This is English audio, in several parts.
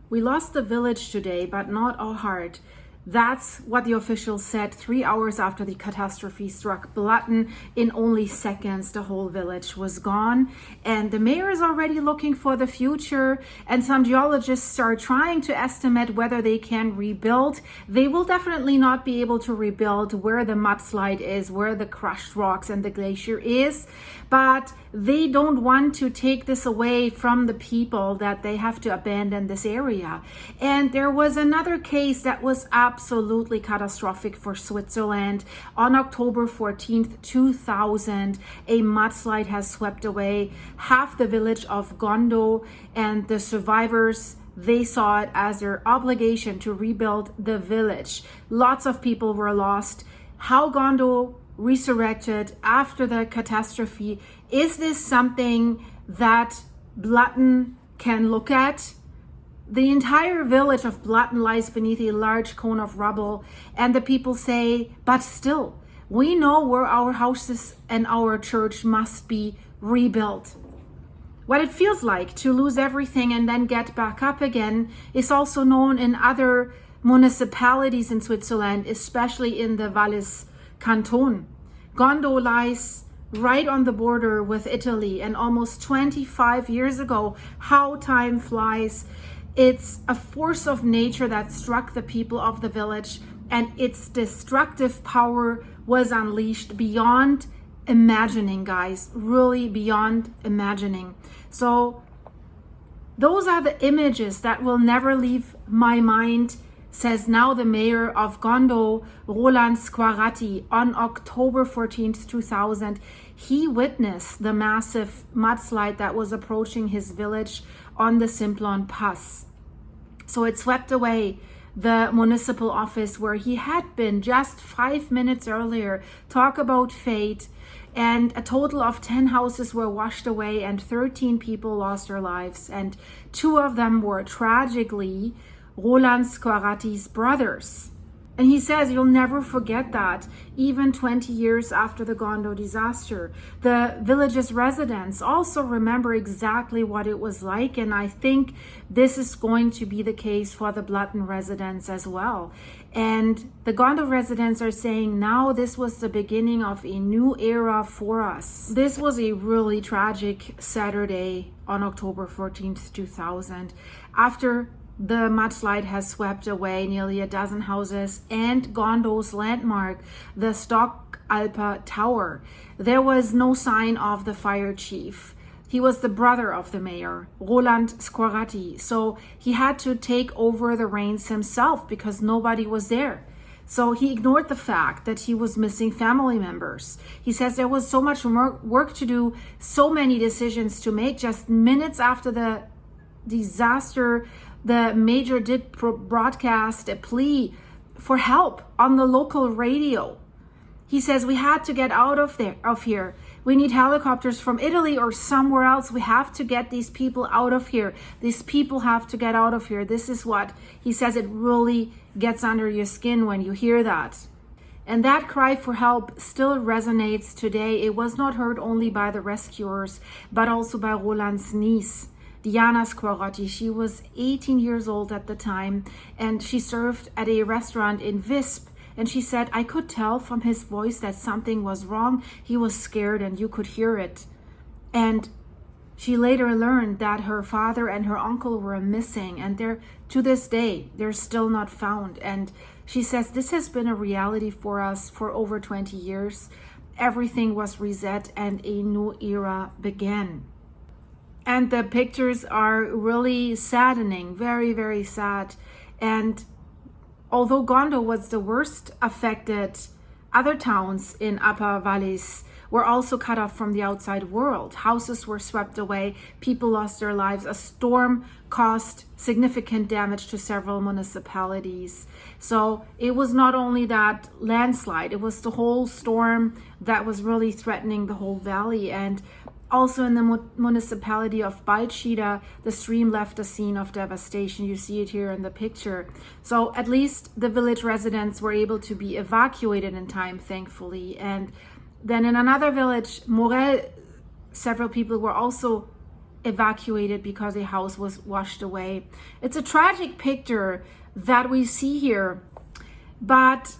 We lost the village today, but not our heart. That's what the officials said 3 hours after the catastrophe struck Blatten. In only seconds, the whole village was gone. And the mayor is already looking for the future. And some geologists are trying to estimate whether they can rebuild. They will definitely not be able to rebuild where the mudslide is, where the crushed rocks and the glacier is. But they don't want to take this away from the people, that they have to abandon this area. And there was another case that was absolutely catastrophic for Switzerland. On October 14th, 2000, a mudslide has swept away half the village of Gondo, and the survivors, they saw it as their obligation to rebuild the village. Lots of people were lost. How Gondo resurrected after the catastrophe, is this something that Blatten can look at? The entire village of Blatten lies beneath a large cone of rubble, and the people say, but still, we know where our houses and our church must be rebuilt. What it feels like to lose everything and then get back up again is also known in other municipalities in Switzerland, especially in the Valais Canton. Gondo lies right on the border with Italy, and almost 25 years ago, how time flies. It's a force of nature that struck the people of the village, and its destructive power was unleashed beyond imagining, guys, really beyond imagining. So those are the images that will never leave my mind, says now the mayor of Gondo, Roland Squarati. On October 14th, 2000, he witnessed the massive mudslide that was approaching his village on the Simplon Pass. So it swept away the municipal office where he had been just 5 minutes earlier. Talk about fate. And a total of 10 houses were washed away, and 13 people lost their lives. And 2 of them were tragically Roland Squarati's brothers. And he says you'll never forget that, even 20 years after the Gondo disaster. The village's residents also remember exactly what it was like, and I think this is going to be the case for the Blatten residents as well. And the Gondo residents are saying now this was the beginning of a new era for us. This was a really tragic Saturday on October 14th, 2000. After the mudslide has swept away nearly a dozen houses and Gondo's landmark, the Stockalper Tower, there was no sign of the fire chief. He was the brother of the mayor, Roland Squarati. So he had to take over the reins himself because nobody was there. So he ignored the fact that he was missing family members. He says there was so much work to do, so many decisions to make. Just minutes after the disaster, the mayor did broadcast a plea for help on the local radio. He says we had to get out of here. We need helicopters from Italy or somewhere else. We have to get these people out of here. These people have to get out of here. This is what he says. It really gets under your skin when you hear that. And that cry for help still resonates today. It was not heard only by the rescuers, but also by Roland's niece, Diana Squarati. She was 18 years old at the time, and she served at a restaurant in Visp. And she said, I could tell from his voice that something was wrong. He was scared and you could hear it. And she later learned that her father and her uncle were missing, and to this day, they're still not found. And she says, this has been a reality for us for over 20 years. Everything was reset and a new era began. And the pictures are really saddening, very, very sad. And although Gondo was the worst affected, other towns in Upper Valais were also cut off from the outside world. Houses were swept away, people lost their lives. A storm caused significant damage to several municipalities. So it was not only that landslide, it was the whole storm that was really threatening the whole valley. And also in the municipality of Balchida, the stream left a scene of devastation. You see it here in the picture. So at least the village residents were able to be evacuated in time, thankfully. And then in another village, Morel, several people were also evacuated because a house was washed away. It's a tragic picture that we see here. But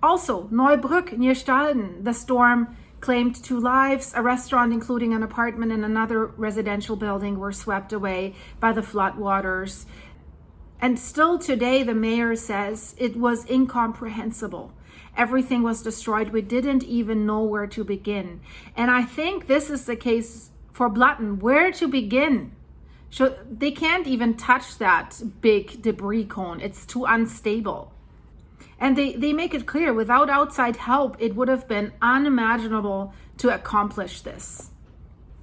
also, Neubrück near Stalden, the storm claimed 2 lives. A restaurant, including an apartment and another residential building, were swept away by the floodwaters. And still today, the mayor says it was incomprehensible. Everything was destroyed. We didn't even know where to begin. And I think this is the case for Blatten. Where to begin? They can't even touch that big debris cone. It's too unstable. And they make it clear, without outside help, it would have been unimaginable to accomplish this.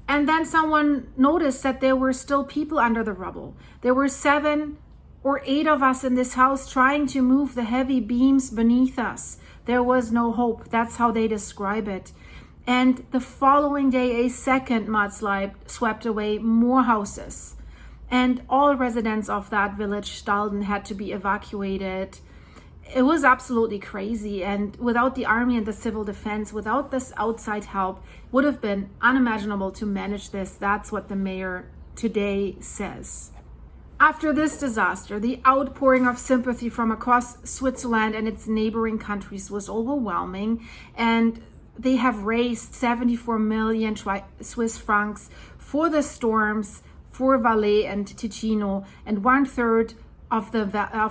And then someone noticed that there were still people under the rubble. There were 7 or 8 of us in this house trying to move the heavy beams beneath us. There was no hope. That's how they describe it. And the following day, a second mudslide swept away more houses. And all residents of that village, Stalden, had to be evacuated. It was absolutely crazy. And without the army and the civil defense, without this outside help, would have been unimaginable to manage this. That's what the mayor today says. After this disaster, the outpouring of sympathy from across Switzerland and its neighboring countries was overwhelming, and they have raised 74 million Swiss francs for the storms for Valais and Ticino, and 1/3 of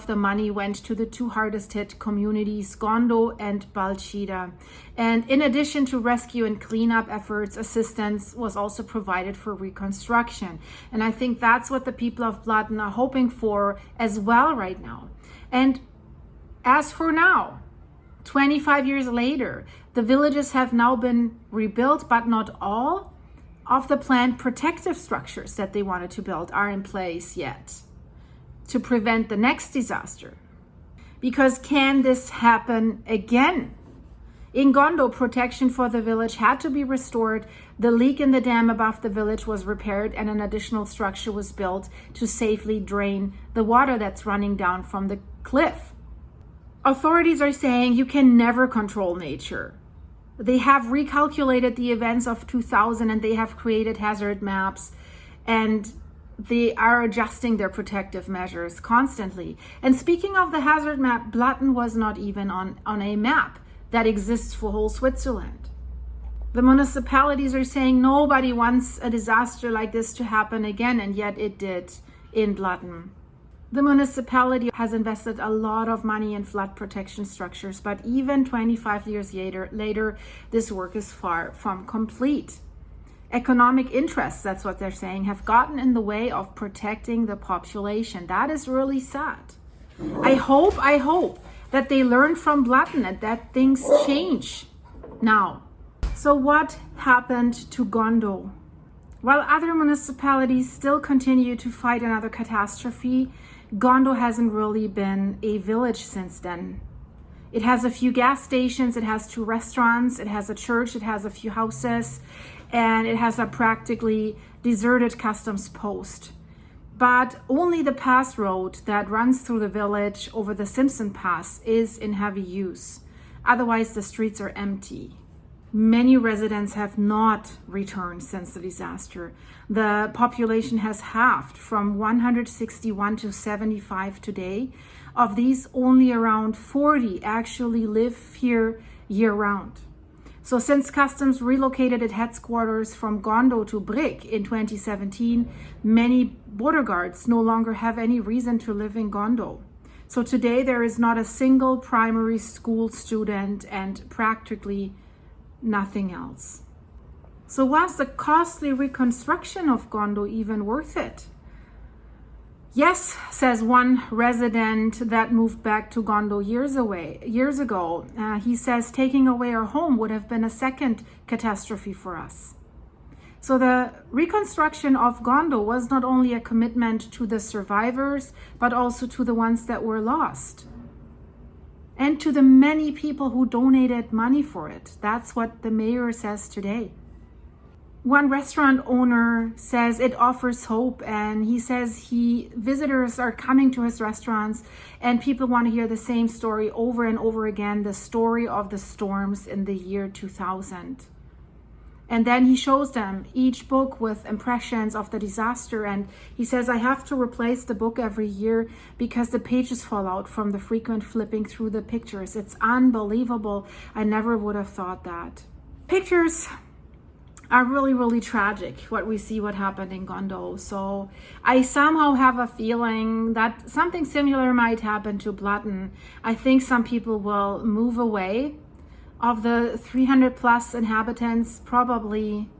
the money went to the 2 hardest hit communities, Gondo and Balcida. And in addition to rescue and cleanup efforts, assistance was also provided for reconstruction. And I think that's what the people of Blatten are hoping for as well right now. And as for now, 25 years later, the villages have now been rebuilt, but not all of the planned protective structures that they wanted to build are in place yet to prevent the next disaster. Because can this happen again? In Gondo, protection for the village had to be restored. The leak in the dam above the village was repaired, and an additional structure was built to safely drain the water that's running down from the cliff. Authorities are saying you can never control nature. They have recalculated the events of 2000, and they have created hazard maps, and they are adjusting their protective measures constantly. And speaking of the hazard map, Blatten was not even on a map that exists for whole Switzerland. The municipalities are saying nobody wants a disaster like this to happen again, and yet it did in Blatten. The municipality has invested a lot of money in flood protection structures, but even 25 years later, this work is far from complete. Economic interests, that's what they're saying, have gotten in the way of protecting the population. That is really sad. I hope that they learn from Blatten and that things change now. So what happened to Gondo? While other municipalities still continue to fight another catastrophe, Gondo hasn't really been a village since then. It has a few gas stations, it has 2 restaurants, it has a church, it has a few houses, and it has a practically deserted customs post. But only the pass road that runs through the village over the Simpson Pass is in heavy use. Otherwise, the streets are empty. Many residents have not returned since the disaster. The population has halved from 161 to 75 today. Of these, only around 40 actually live here year-round. So since customs relocated its headquarters from Gondo to Brick in 2017, many border guards no longer have any reason to live in Gondo. So today there is not a single primary school student and practically nothing else. So was the costly reconstruction of Gondo even worth it? Yes, says one resident that moved back to Gondo years ago. He says taking away our home would have been a second catastrophe for us. So the reconstruction of Gondo was not only a commitment to the survivors, but also to the ones that were lost. And to the many people who donated money for it. That's what the mayor says today. One restaurant owner says it offers hope, and he says visitors are coming to his restaurants and people want to hear the same story over and over again, the story of the storms in the year 2000. And then he shows them each book with impressions of the disaster. And he says, I have to replace the book every year because the pages fall out from the frequent flipping through the pictures. It's unbelievable. I never would have thought that. Pictures are really, really tragic, what we see, what happened in Gondo. So I somehow have a feeling that something similar might happen to Blatten. I think some people will move away. Of the 300 plus inhabitants, probably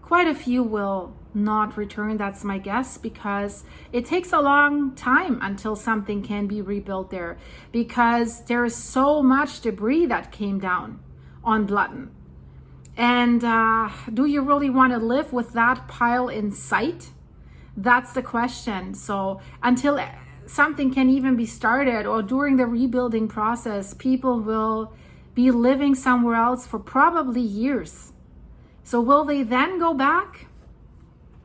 quite a few will not return. That's my guess, because it takes a long time until something can be rebuilt there, because there is so much debris that came down on Blatten. And do you really want to live with that pile in sight? That's the question. So until something can even be started, or during the rebuilding process, people will be living somewhere else for probably years. So will they then go back?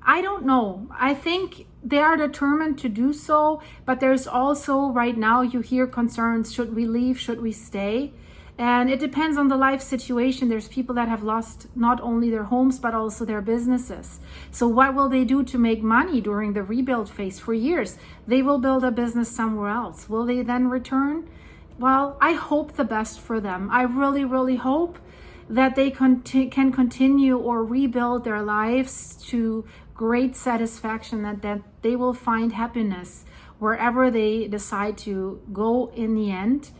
I don't know. I think they are determined to do so, but there's also right now you hear concerns, should we leave, should we stay? And it depends on the life situation. There's people that have lost not only their homes, but also their businesses. So what will they do to make money during the rebuild phase for years? They will build a business somewhere else. Will they then return? Well, I hope the best for them. I really, really hope that they can continue or rebuild their lives to great satisfaction, that they will find happiness wherever they decide to go in the end.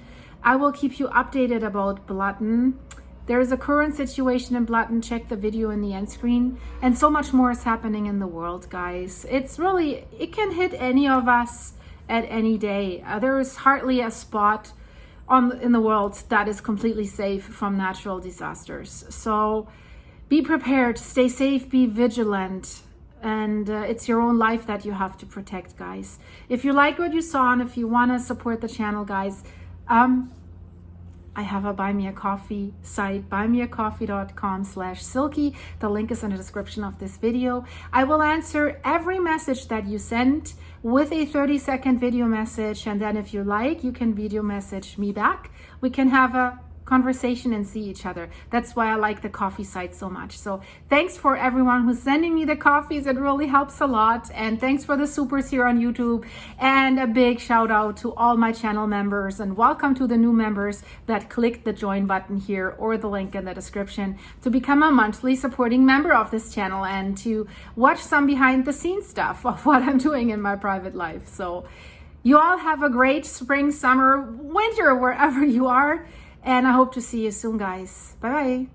I will keep you updated about Blatten. There is a current situation in Blatten. Check the video in the end screen. And so much more is happening in the world, guys. It's really, it can hit any of us at any day. There is hardly a spot in the world that is completely safe from natural disasters. So be prepared, stay safe, be vigilant, and it's your own life that you have to protect, guys. If you like what you saw, and if you want to support the channel, guys, I have a Buy Me a Coffee site, buymeacoffee.com/silky. The link is in the description of this video. I will answer every message that you send with a 30-second video message. And then if you like, you can video message me back. We can have a conversation and see each other. That's why I like the coffee site so much. So thanks for everyone who's sending me the coffees. It really helps a lot. And thanks for the supers here on YouTube. And a big shout out to all my channel members, and welcome to the new members that clicked the join button here or the link in the description to become a monthly supporting member of this channel and to watch some behind the scenes stuff of what I'm doing in my private life. So you all have a great spring, summer, winter, wherever you are. And I hope to see you soon, guys. Bye-bye.